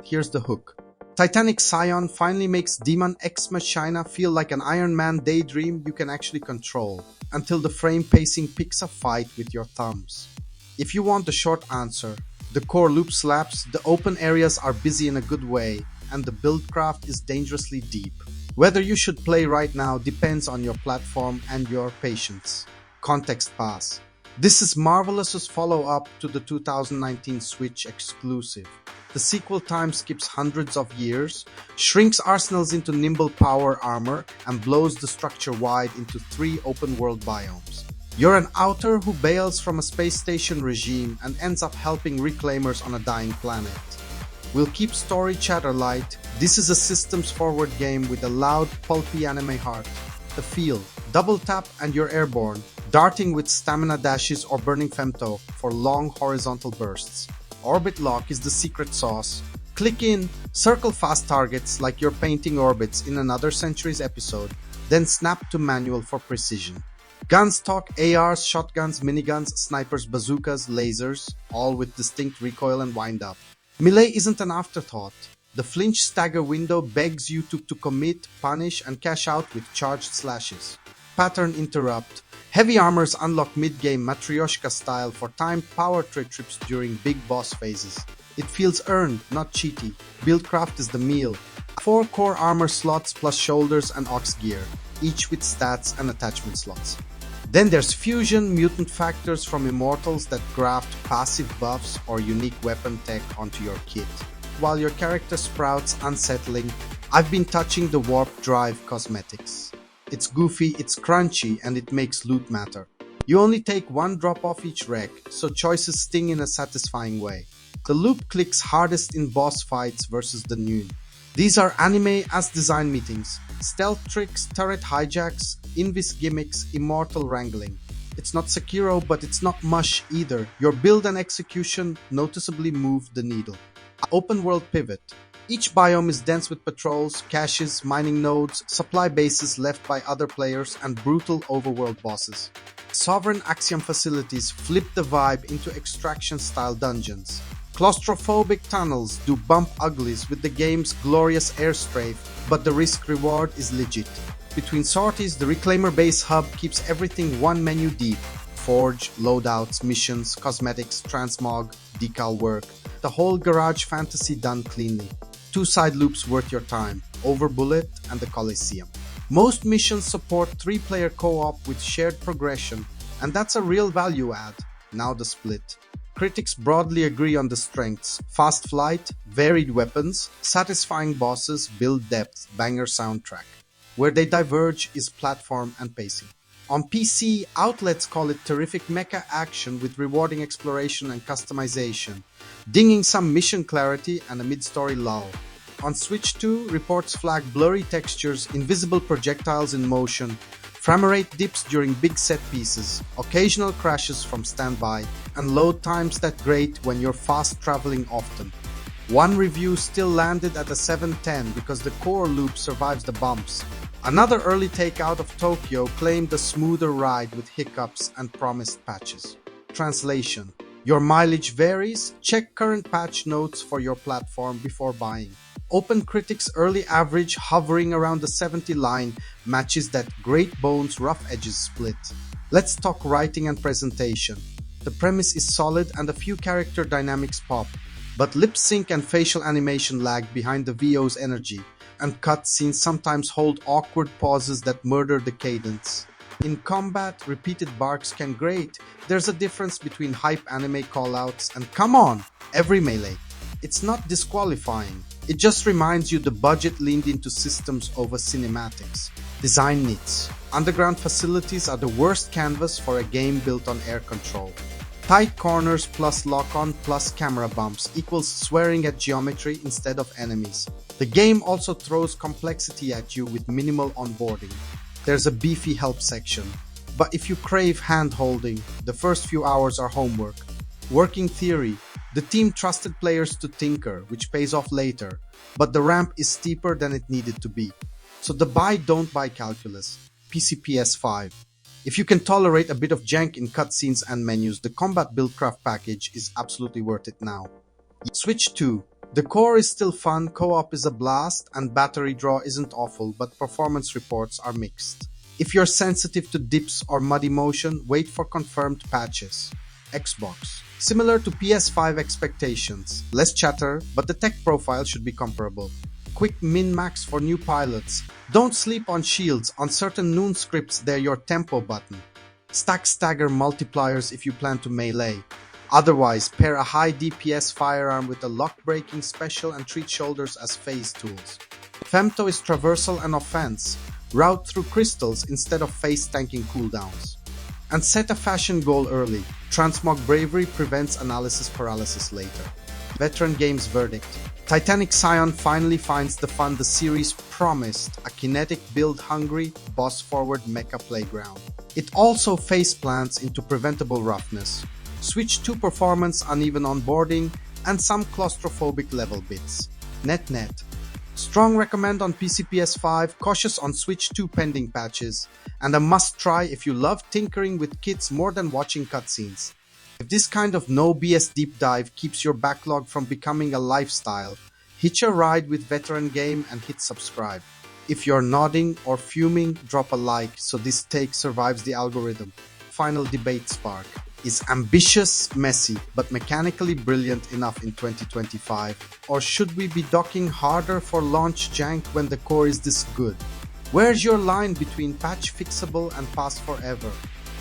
here's the hook. Titanic Scion finally makes Daemon X Machina feel like an Iron Man daydream you can actually control, until the frame pacing picks a fight with your thumbs. If you want the short answer, the core loop slaps, the open areas are busy in a good way, and the buildcraft is dangerously deep. Whether you should play right now depends on your platform and your patience. Context pass. This is Marvelous's follow-up to the 2019 Switch exclusive. The sequel time skips hundreds of years, shrinks arsenals into nimble power armor, and blows the structure wide into 3 open-world biomes. You're an outer who bails from a space station regime and ends up helping reclaimers on a dying planet. We'll keep story chatter light. This is a systems-forward game with a loud, pulpy anime heart. The feel: double tap and you're airborne, darting with stamina dashes or burning Femto for long horizontal bursts. Orbit lock is the secret sauce. Click in, circle fast targets like you're painting orbits in Another Century's episode, then snap to manual for precision. Guns talk: ARs, shotguns, miniguns, snipers, bazookas, lasers, all with distinct recoil and wind-up. Melee isn't an afterthought. The flinch stagger window begs you to commit, punish, and cash out with charged slashes. Pattern interrupt. Heavy armors unlock mid-game Matryoshka style for timed power trips during big boss phases. It feels earned, not cheaty. Buildcraft is the meal. 4 core armor slots plus shoulders and ox gear, each with stats and attachment slots. Then there's fusion, mutant factors from immortals that graft passive buffs or unique weapon tech onto your kit, while your character sprouts unsettling. I've been touching the warp drive cosmetics. It's goofy, it's crunchy, and it makes loot matter. You only take 1 drop off each wreck, so choices sting in a satisfying way. The loop clicks hardest in boss fights versus the noon. These are anime as design meetings. Stealth tricks, turret hijacks, invis gimmicks, immortal wrangling. It's not Sekiro, but it's not mush either. Your build and execution noticeably move the needle. Open world pivot. Each biome is dense with patrols, caches, mining nodes, supply bases left by other players, and brutal overworld bosses. Sovereign Axiom facilities flip the vibe into extraction-style dungeons. Claustrophobic tunnels do bump uglies with the game's glorious air strafe, but the risk-reward is legit. Between sorties, the Reclaimer base hub keeps everything one menu deep. Forge, loadouts, missions, cosmetics, transmog, decal work. The whole garage fantasy done cleanly. 2 side loops worth your time: Overbullet and the Coliseum. Most missions support 3-player co-op with shared progression, and that's a real value add. Now the split. Critics broadly agree on the strengths: fast flight, varied weapons, satisfying bosses, build depth, banger soundtrack. Where they diverge is platform and pacing. On PC, outlets call it terrific mecha action with rewarding exploration and customization, dinging some mission clarity and a mid-story lull. On Switch 2, reports flag blurry textures, invisible projectiles in motion, framerate dips during big set pieces, occasional crashes from standby, and load times that grate when you're fast traveling often. One review still landed at a 7/10 because the core loop survives the bumps. Another early take out of Tokyo claimed a smoother ride with hiccups and promised patches. Translation: your mileage varies. Check current patch notes for your platform before buying. Open Critics' early average hovering around the 70 line matches that Great Bones' rough edges split. Let's talk writing and presentation. The premise is solid and a few character dynamics pop, but lip sync and facial animation lag behind the VO's energy, and cutscenes sometimes hold awkward pauses that murder the cadence. In combat, repeated barks can grate. There's a difference between hype anime callouts and "come on" every melee. It's not disqualifying. It just reminds you the budget leaned into systems over cinematics. Design nits. Underground facilities are the worst canvas for a game built on air control. Tight corners plus lock-on plus camera bumps equals swearing at geometry instead of enemies. The game also throws complexity at you with minimal onboarding. There's a beefy help section, but if you crave hand-holding, the first few hours are homework. Working theory: the team trusted players to tinker, which pays off later, but the ramp is steeper than it needed to be. So the don't buy calculus. PC PS5. If you can tolerate a bit of jank in cutscenes and menus, the Combat Buildcraft package is absolutely worth it now. Switch 2. The core is still fun, co-op is a blast, and battery draw isn't awful, but performance reports are mixed. If you're sensitive to dips or muddy motion, wait for confirmed patches. Xbox. Similar to PS5 expectations, less chatter, but the tech profile should be comparable. Quick min-max for new pilots. Don't sleep on shields, on certain noon scripts they're your tempo button. Stack stagger multipliers if you plan to melee. Otherwise, pair a high DPS firearm with a lock-breaking special and treat shoulders as phase tools. Femto is traversal and offense. Route through crystals instead of face-tanking cooldowns. And set a fashion goal early. Transmog bravery prevents analysis paralysis later. Veteran Games verdict. Titanic Scion finally finds the fun the series promised, a kinetic build-hungry, boss-forward mecha playground. It also face-plants into preventable roughness. Switch 2 performance, uneven onboarding, and some claustrophobic level bits. Net. Strong recommend on PC PS5, cautious on Switch 2 pending patches, and a must-try if you love tinkering with kits more than watching cutscenes. If this kind of no BS deep dive keeps your backlog from becoming a lifestyle, hitch a ride with Veteran Game and hit subscribe. If you're nodding or fuming, drop a like so this take survives the algorithm. Final debate spark. Is ambitious, messy, but mechanically brilliant enough in 2025? Or should we be docking harder for launch jank when the core is this good? Where's your line between patch fixable and pass forever?